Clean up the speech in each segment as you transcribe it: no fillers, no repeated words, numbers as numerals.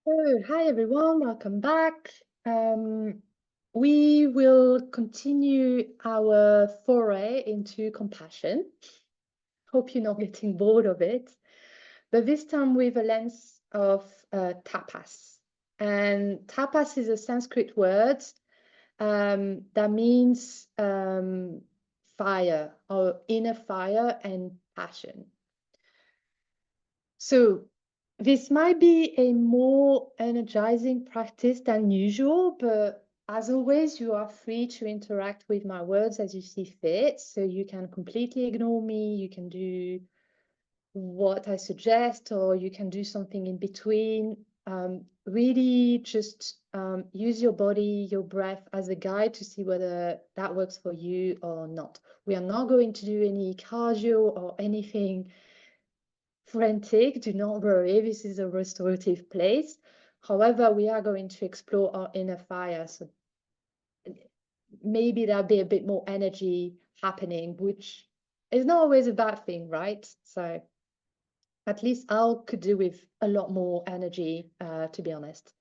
Oh, hi everyone, welcome back. We will continue our foray into compassion. Hope you're not getting bored of it, but this time with a lens of tapas. And tapas is a Sanskrit word that means fire or inner fire and passion. So this might be a more energizing practice than usual, but as always, you are free to interact with my words as you see fit. So you can completely ignore me, you can do what I suggest, or you can do something in between. Really just use your body, your breath as a guide to see whether that works for you or not. We are not going to do any cardio or anything frantic. Do not worry, this is a restorative place. However, we are going to explore our inner fire. So maybe there'll be a bit more energy happening, which is not always a bad thing, right? So at least I could do with a lot more energy, to be honest.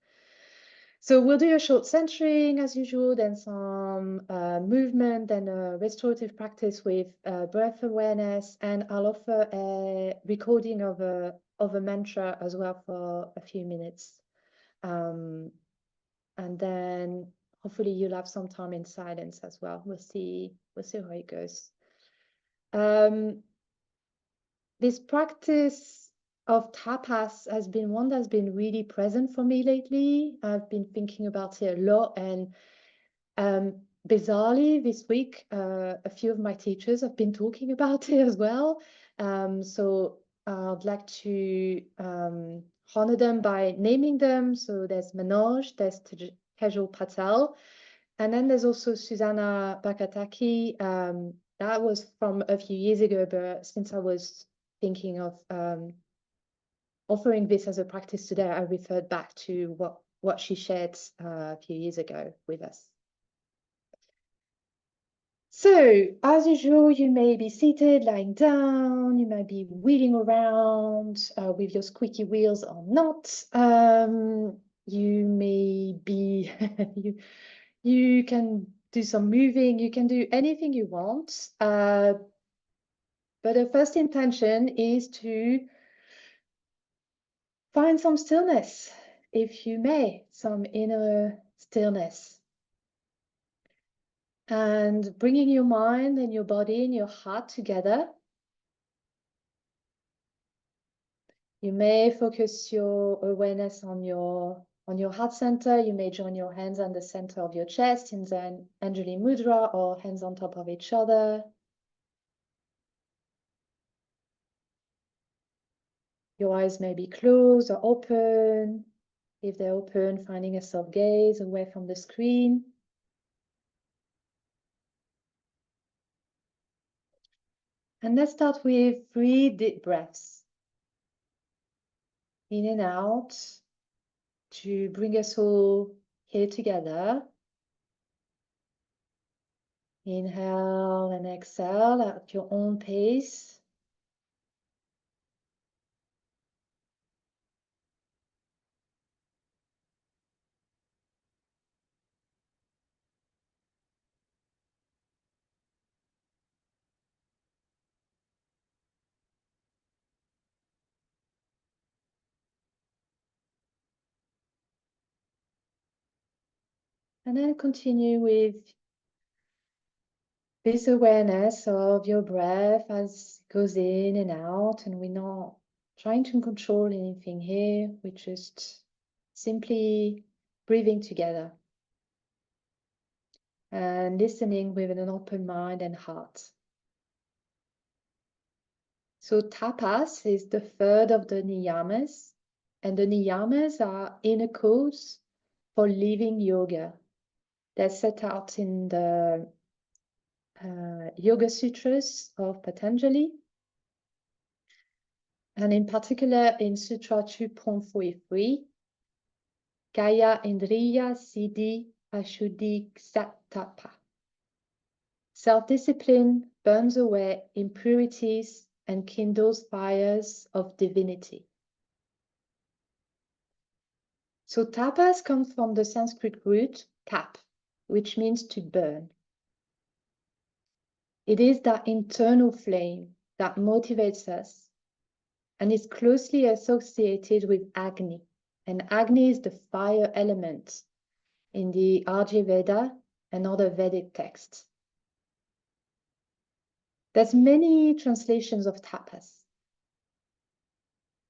So we'll do a short centering as usual, then some movement, then a restorative practice with breath awareness, and I'll offer a recording of a mantra as well for a few minutes. And then hopefully you'll have some time in silence as well. We'll see how it goes. This practice of tapas has been one that's been really present for me lately. I've been thinking about it a lot, and bizarrely this week, a few of my teachers have been talking about it as well. So I'd like to honor them by naming them. So there's Manoj, there's Tejal Patel, and then there's also Susana Barkataki. That was from a few years ago, but since I was thinking of offering this as a practice today, I referred back to what she shared a few years ago with us. So, as usual, you may be seated, lying down, you may be wheeling around with your squeaky wheels or not. You may be, you can do some moving, you can do anything you want. But the first intention is to find some stillness, if you may, some inner stillness. And bringing your mind and your body and your heart together. You may focus your awareness on your heart center. You may join your hands on the center of your chest in the Anjali Mudra, or hands on top of each other. Your eyes may be closed or open. If they're open, finding a soft gaze away from the screen. And let's start with 3 deep breaths. In and out to bring us all here together. Inhale and exhale at your own pace. And then continue with this awareness of your breath as it goes in and out. And we're not trying to control anything here. We're just simply breathing together and listening with an open mind and heart. So tapas is the third of the niyamas. And the niyamas are inner codes for living yoga. They're set out in the Yoga Sutras of Patanjali, and in particular in Sutra 2.43, Kaya, Indriya, Siddhi, Ashuddhi, ksayat, tapa. Self-discipline burns away impurities and kindles fires of divinity. So tapas comes from the Sanskrit root tap, which means to burn. It is that internal flame that motivates us and is closely associated with Agni. And Agni is the fire element in the Veda and other Vedic texts. There's many translations of tapas.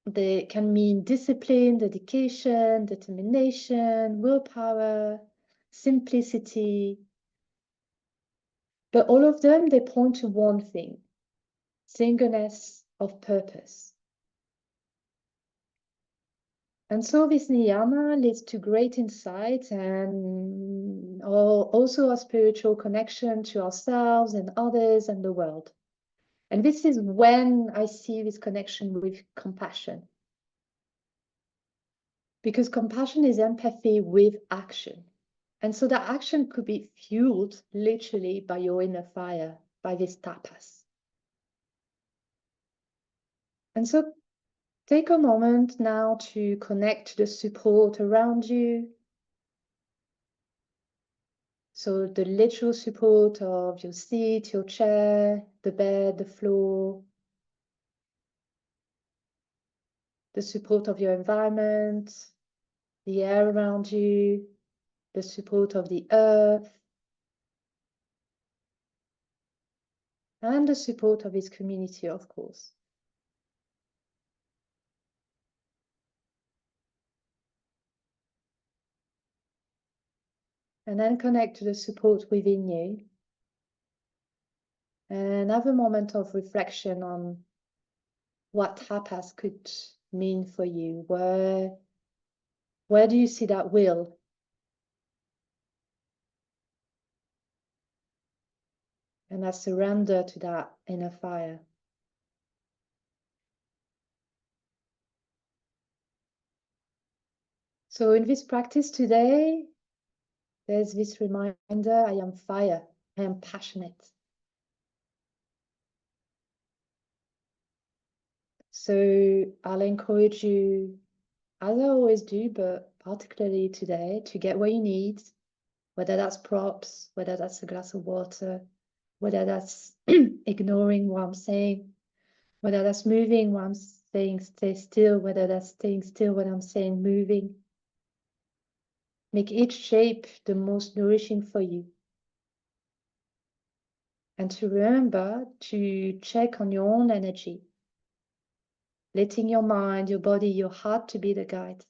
They can mean discipline, dedication, determination, willpower, simplicity. But all of them, they point to one thing: singleness of purpose. And so this niyama leads to great insight and also a spiritual connection to ourselves and others and the world. And this is when I see this connection with compassion. Because compassion is empathy with action. And so that action could be fueled literally by your inner fire, by this tapas. And so take a moment now to connect to the support around you. So the literal support of your seat, your chair, the bed, the floor, the support of your environment, the air around you, the support of the earth, and the support of this community, of course. And then connect to the support within you. And have a moment of reflection on what tapas could mean for you. Where do you see that will? And I surrender to that inner fire. So in this practice today, there's this reminder: I am fire, I am passionate. So I'll encourage you, as I always do, but particularly today, to get what you need, whether that's props, whether that's a glass of water, whether that's ignoring what I'm saying, whether that's moving what I'm saying, stay still, whether that's staying still when I'm saying moving. Make each shape the most nourishing for you. And to remember to check on your own energy, letting your mind, your body, your heart to be the guide.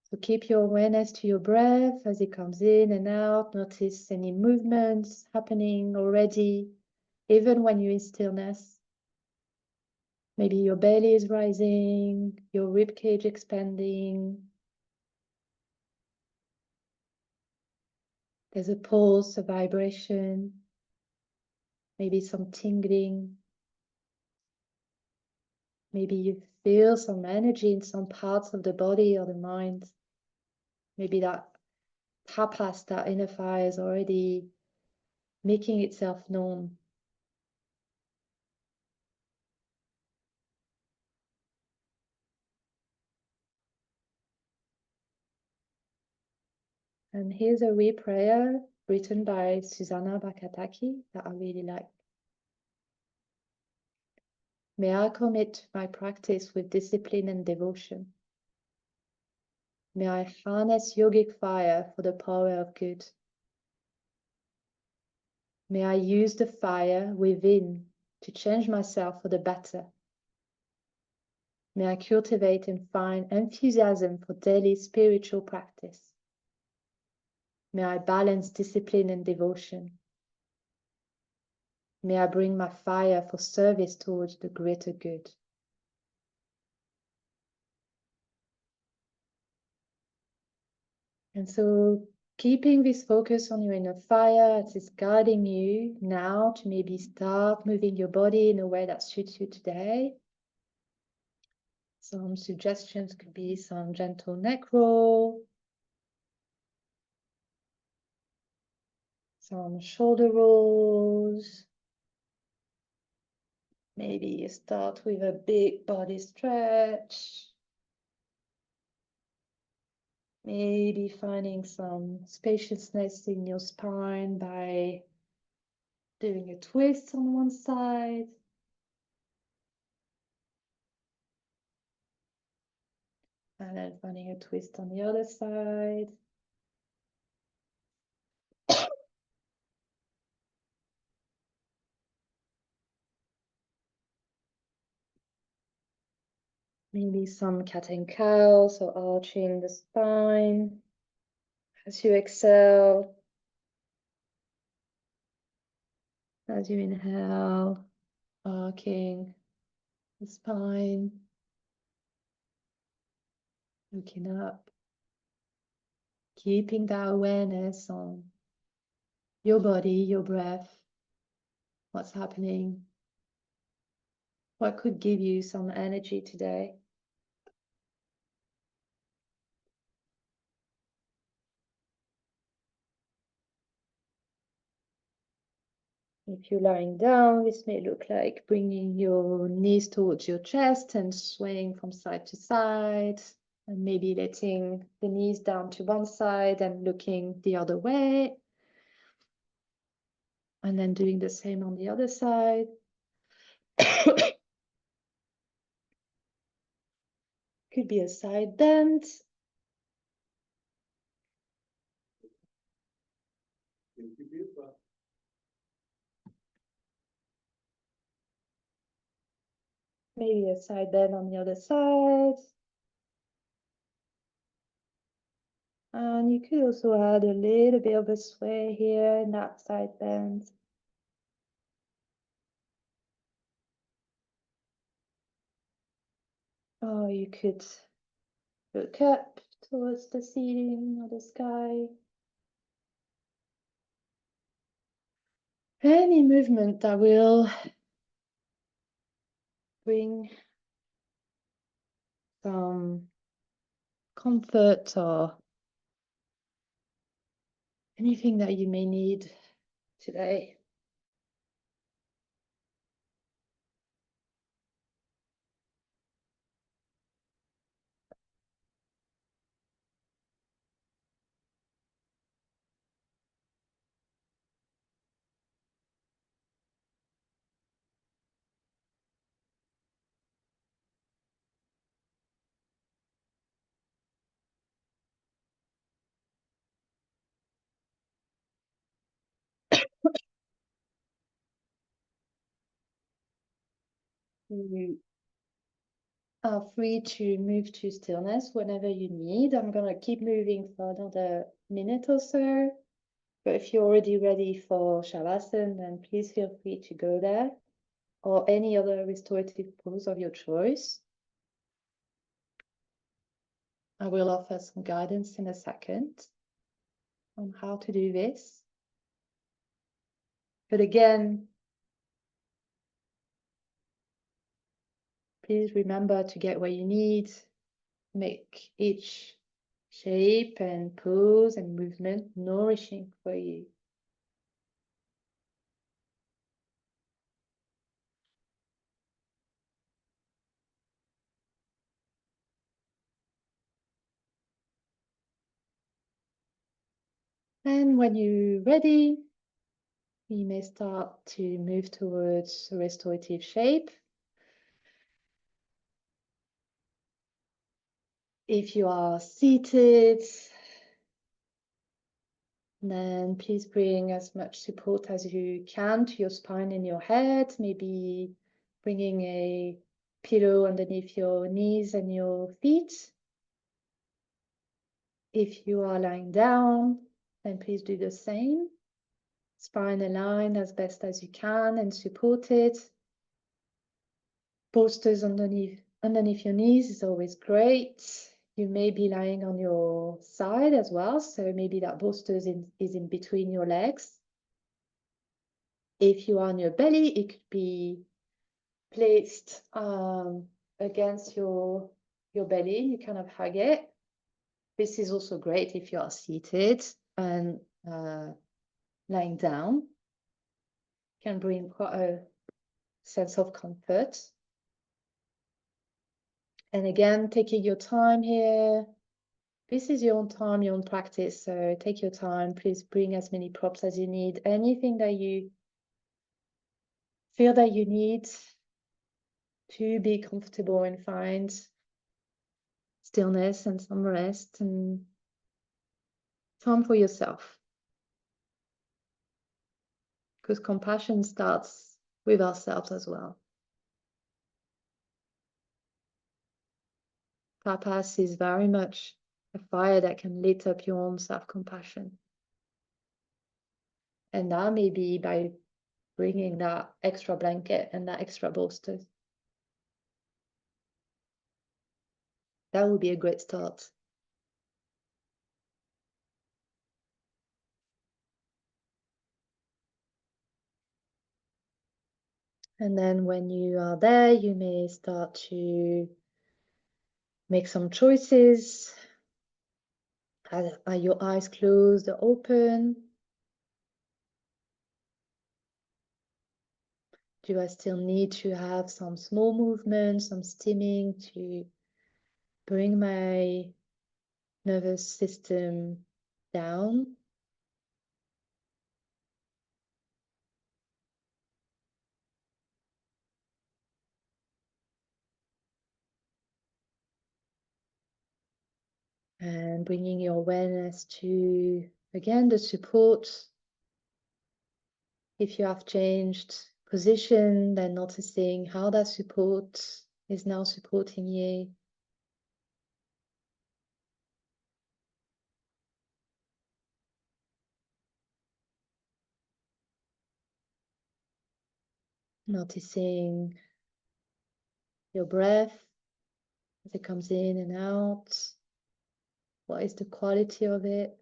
So keep your awareness to your breath as it comes in and out. Notice any movements happening already, even when you're in stillness. Maybe your belly is rising, your rib cage expanding. There's a pulse, a vibration, maybe some tingling. Maybe you feel some energy in some parts of the body or the mind. Maybe that tapas, that inner fire, is already making itself known. And here's a wee prayer written by Susana Barkataki that I really like. May I commit my practice with discipline and devotion. May I harness yogic fire for the power of good. May I use the fire within to change myself for the better. May I cultivate and find enthusiasm for daily spiritual practice. May I balance discipline and devotion. May I bring my fire for service towards the greater good. And so keeping this focus on your inner fire as it's guiding you now to maybe start moving your body in a way that suits you today. Some suggestions could be some gentle neck roll, some shoulder rolls, Maybe you start with a big body stretch. Maybe finding some spaciousness in your spine by doing a twist on one side. And then finding a twist on the other side. Maybe some cat and cow, so arching the spine as you exhale. As you inhale, arcing the spine, looking up, keeping that awareness on your body, your breath, what's happening, what could give you some energy today. If you're lying down, this may look like bringing your knees towards your chest and swaying from side to side, and maybe letting the knees down to one side and looking the other way, and then doing the same on the other side. Could be a side bend. Maybe a side bend on the other side. And you could also add a little bit of a sway here in that side bend. Or you could look up towards the ceiling or the sky. Any movement that will bring some comfort or anything that you may need today. You are free to move to stillness whenever you need. I'm going to keep moving for another minute or so. But if you're already ready for Shavasana, then please feel free to go there, or any other restorative pose of your choice. I will offer some guidance in a second on how to do this. But again, please remember to get what you need. Make each shape and pose and movement nourishing for you. And when you're ready, you may start to move towards a restorative shape. If you are seated, then please bring as much support as you can to your spine and your head. Maybe bringing a pillow underneath your knees and your feet. If you are lying down, then please do the same. Spine aligned as best as you can and supported. Bolsters underneath your knees is always great. You may be lying on your side as well, so maybe that bolster is in between your legs. If you are on your belly, it could be placed against your belly. You kind of hug it. This is also great if you are seated and lying down. Can bring quite a sense of comfort. And again, taking your time here. This is your own time, your own practice. So take your time. Please bring as many props as you need. Anything that you feel that you need to be comfortable and find stillness and some rest and time for yourself. Because compassion starts with ourselves as well. Tapas is very much a fire that can lit up your own self-compassion. And that may be by bringing that extra blanket and that extra bolster. That would be a great start. And then when you are there, you may start to make some choices. Are your eyes closed or open? Do I still need to have some small movements, some steaming to bring my nervous system down? And bringing your awareness to, again, the support. If you have changed position, then noticing how that support is now supporting you. Noticing your breath as it comes in and out. What is the quality of it?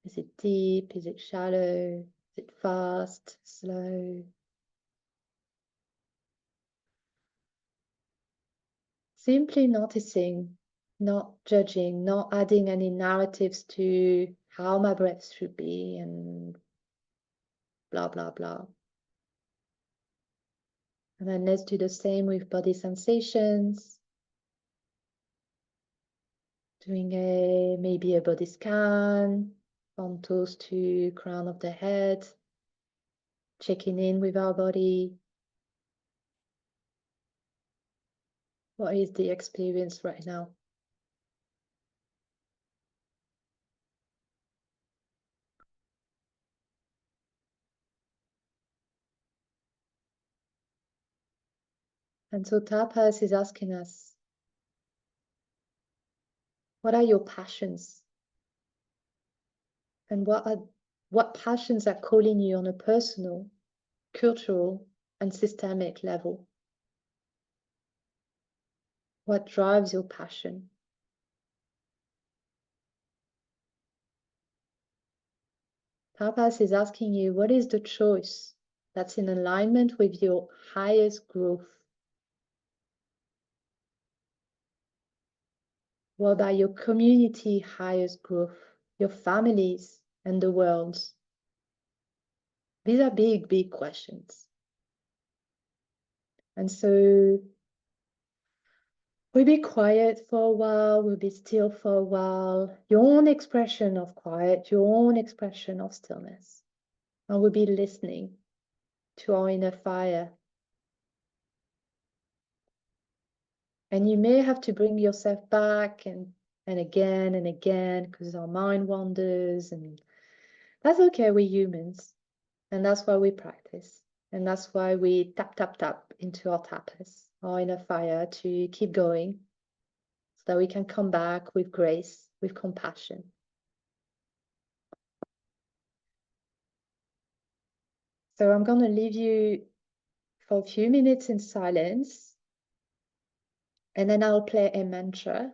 Is it deep? Is it shallow? Is it fast, slow? Simply noticing, not judging, not adding any narratives to how my breath should be and blah, blah, blah. And then let's do the same with body sensations. Doing maybe a body scan from toes to crown of the head. Checking in with our body. What is the experience right now? And so Tapas is asking us, what are your passions? And what passions are calling you on a personal, cultural, and systemic level? What drives your passion? Tapas is asking you, what is the choice that's in alignment with your highest growth? What about your community highest growth, your families and the world? These are big, big questions. And so we'll be quiet for a while, we'll be still for a while. Your own expression of quiet, your own expression of stillness. And we'll be listening to our inner fire. And you may have to bring yourself back and again, because our mind wanders, and that's okay, we're humans. And that's why we practice. And that's why we tap, tap, tap into our tapas, our inner fire, to keep going so that we can come back with grace, with compassion. So I'm going to leave you for a few minutes in silence, and then I'll play a mantra.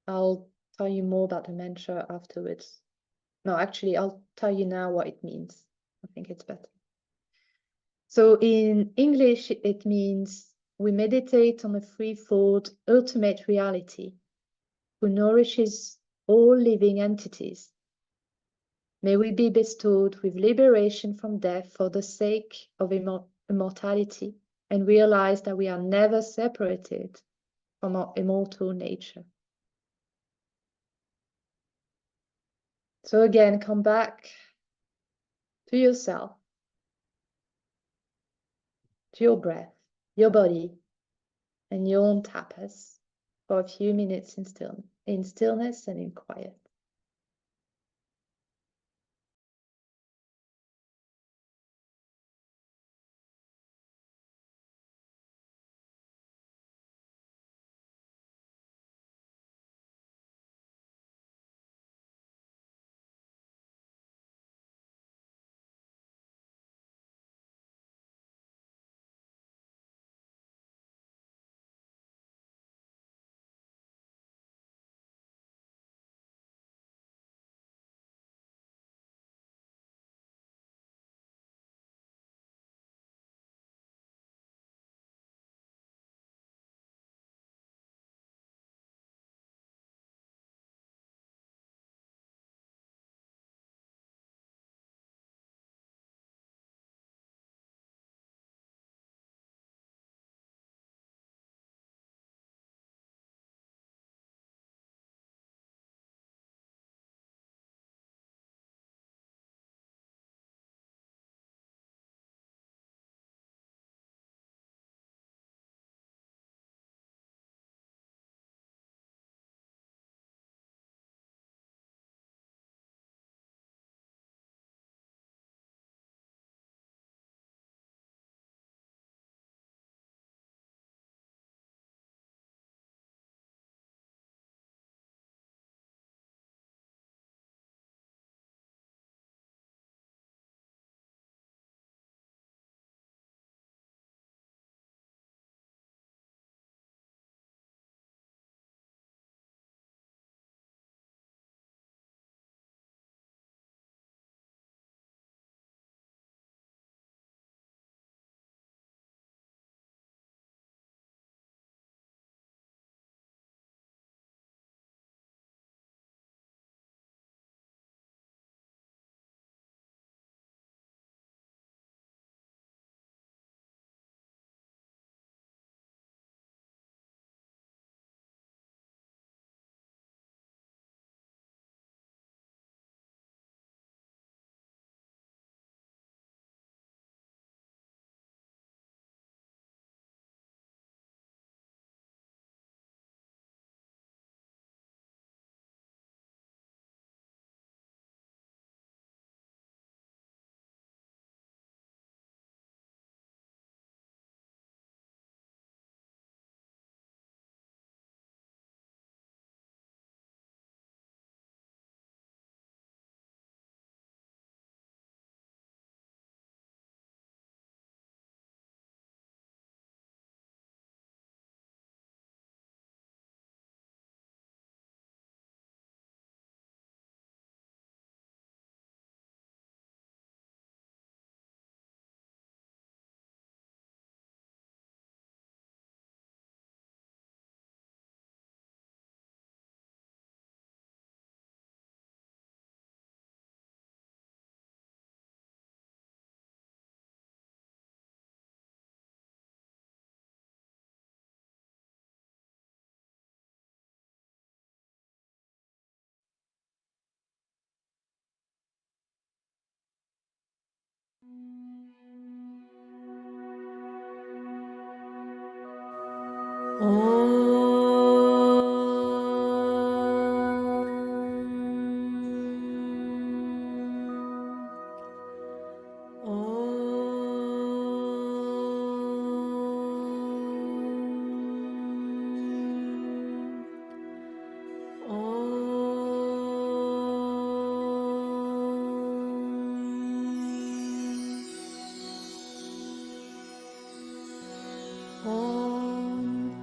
I'll tell you more about the mantra afterwards. No, actually, I'll tell you now what it means. I think it's better. So in English, it means we meditate on a threefold ultimate reality who nourishes all living entities, May we be bestowed with liberation from death for the sake of immortality, and realize that we are never separated from our immortal nature. So again, come back to yourself, to your breath, your body, and your own tapas for a few minutes in stillness and in quiet.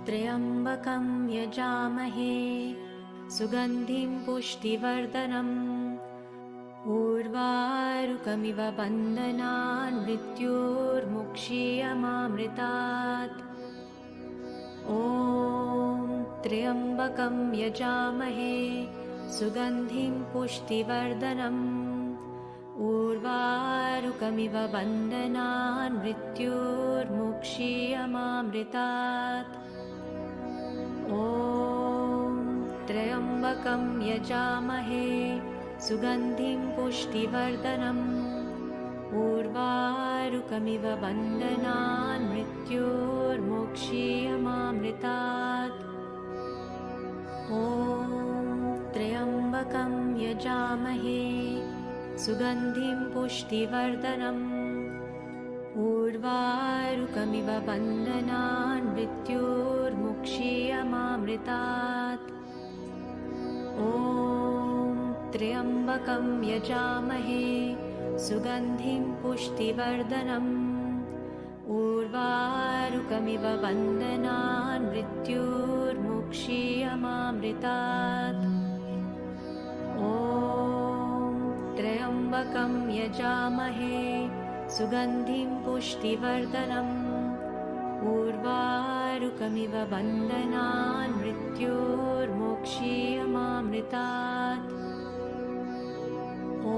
त्र्यम्बकं यजामहे सुगन्धिं पुष्टिवर्धनम् उर्वारुकमिव बन्धनान् मृत्योर्मुक्षीयमामृतात् ॐ त्र्यम्बकं यजामहे सुगन्धिं पुष्टिवर्धनम् ऊर्वारुकमिव बन्धनान् मृत्योर्मुक्षीयमामृतात् ॐ त्र्यम्बकं यजामहे सुगन्धिं पुष्टिवर्धनम् ऊर्वारुकमिव बन्धनान् मृत्योर्मुक्षीयमामृतात् ॐ त्र्यम्बकं यजामहे सुगन्धिं पुष्टिवर्धनम् ऊर्वारुकमिव बन्धनान् मृत्योर्मुक्षीयमामृतात् ॐ त्र्यम्बकं यजामहे सुगन्धिं पुष्टिवर्धनम् ऊर्वारुकमिव बन्धनान् मृत्योर्मुक्षीयमामृतात् ॐ त्र्यम्बकं यजामहे सुगन्धिं पुष्टिवर्धनम् ऊर्वारुकमिव बन्धनान् मृत्योर्मुक्षीयमामृतात् ॐ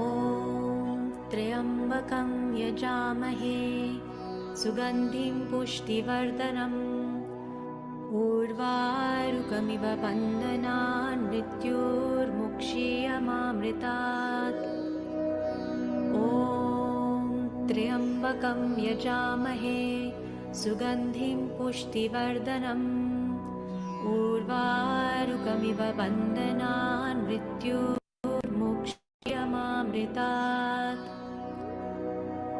त्र्यम्बकं यजामहे सुगन्धिं पुष्टिवर्धनम् ऊर्वारुकमिव बन्धनान् मृत्योर्मुक्षीयमामृतात् ॐ त्र्यम्बकं यजामहे सुगन्धिं पुष्टिवर्धनम् ऊर्वारुकमिव बन्धनान् मृत्योर्मुक्षीयमामृतात्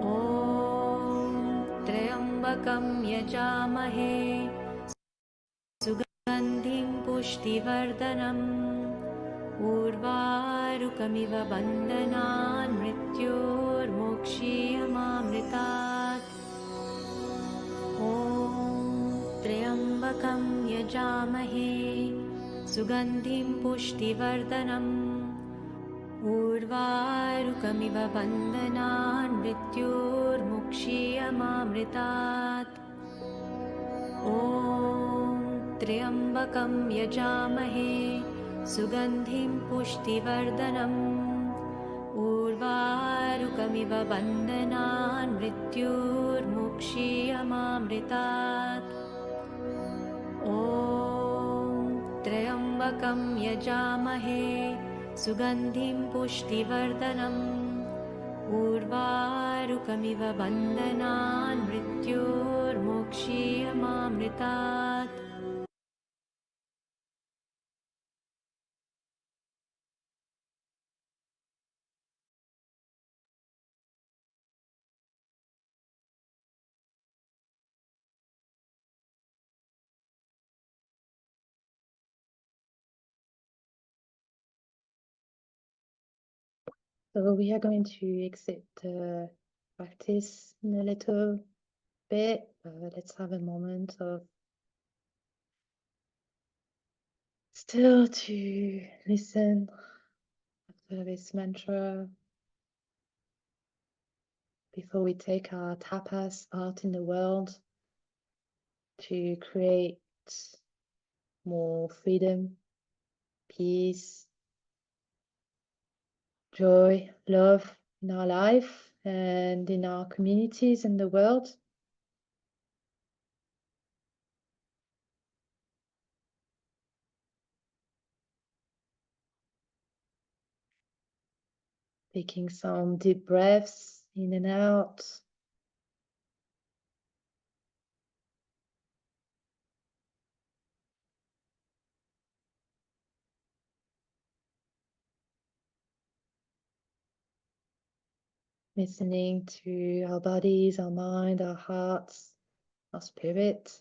ॐ त्र्यम्बकं यजामहे सुगन्धिं पुष्टिवर्धनम् ऊर्वारुकमिव बन्धनान् मृत्योर्मुक्षीयमामृतात् ॐ त्र्यम्बकं यजामहे सुगन्धिं पुष्टिवर्धनम् ऊर्वारुकमिव बन्धनान् मृत्योर्मुक्षीयमामृतात् ॐ त्र्यम्बकं यजामहे सुगन्धिं पुष्टिवर्धनम् ऊर्वारुकमिव बन्धनान् मृत्योर्मुक्षीयमामृतात् ॐ त्र्यम्बकं यजामहे सुगन्धिं पुष्टिवर्धनम् ऊर्वारुकमिव बन्धनान् मृत्योर्मुक्षीयमामृतात् So we are going to exit the practice in a little bit. Let's have a moment of still to listen after this mantra before we take our tapas out in the world to create more freedom, peace, joy, love in our life and in our communities in the world. Taking some deep breaths in and out. Listening to our bodies, our mind, our hearts, our spirit.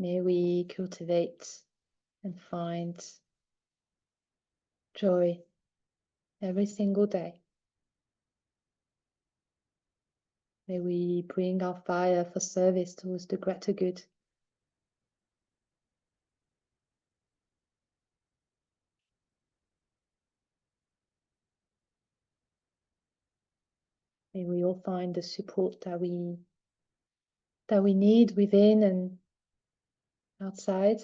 May we cultivate and find joy every single day. May we bring our fire for service towards the greater good. May we all find the support that we need within and outside.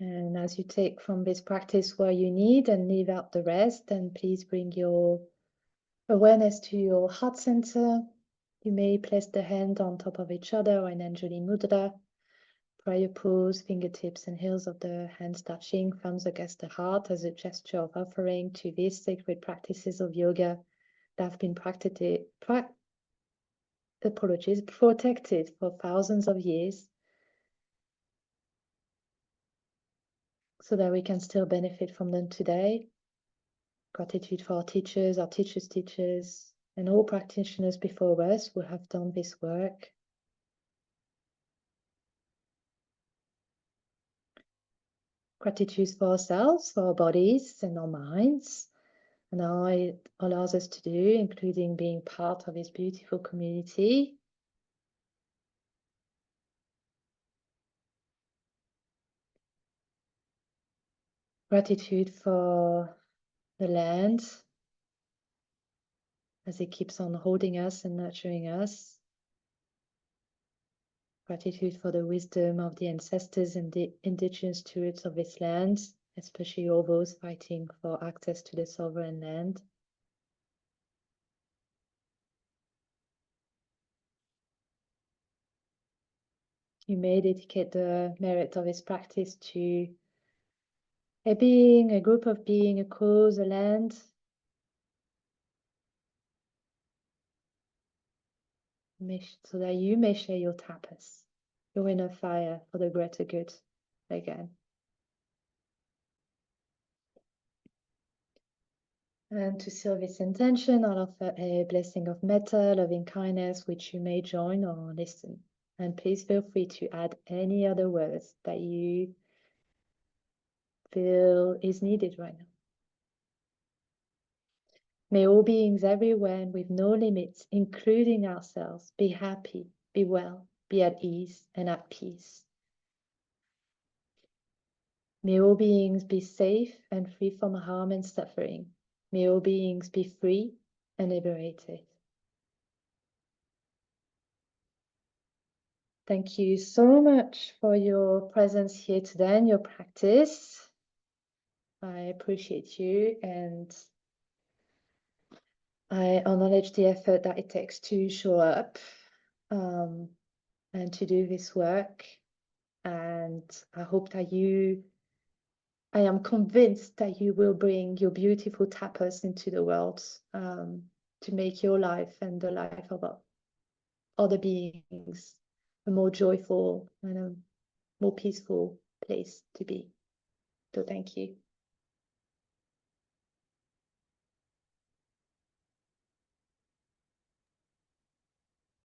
And as you take from this practice what you need and leave out the rest, then please bring your awareness to your heart center. You may place the hand on top of each other or in Anjali Mudra. Prayer pose, fingertips and heels of the hands touching, thumbs against the heart as a gesture of offering to these sacred practices of yoga that have been protected for thousands of years, so that we can still benefit from them today. Gratitude for our teachers' teachers, and all practitioners before us who have done this work. Gratitude for ourselves, for our bodies and our minds, and all it allows us to do, including being part of this beautiful community. Gratitude for the land as it keeps on holding us and nurturing us. Gratitude for the wisdom of the ancestors and the indigenous stewards of this land, especially all those fighting for access to the sovereign land. You may dedicate the merit of this practice to a being, a group of being, a cause, a land. So that you may share your tapas, your inner fire for the greater good again. And to seal this intention, I'll offer a blessing of metta, loving kindness, which you may join or listen. And please feel free to add any other words that you feel is needed right now. May all beings everywhere and with no limits, including ourselves, be happy, be well, be at ease and at peace. May all beings be safe and free from harm and suffering. May all beings be free and liberated. Thank you so much for your presence here today and your practice. I appreciate you, and I acknowledge the effort that it takes to show up and to do this work. And I hope that I am convinced that you will bring your beautiful tapas into the world to make your life and the life of other beings a more joyful and a more peaceful place to be. So thank you.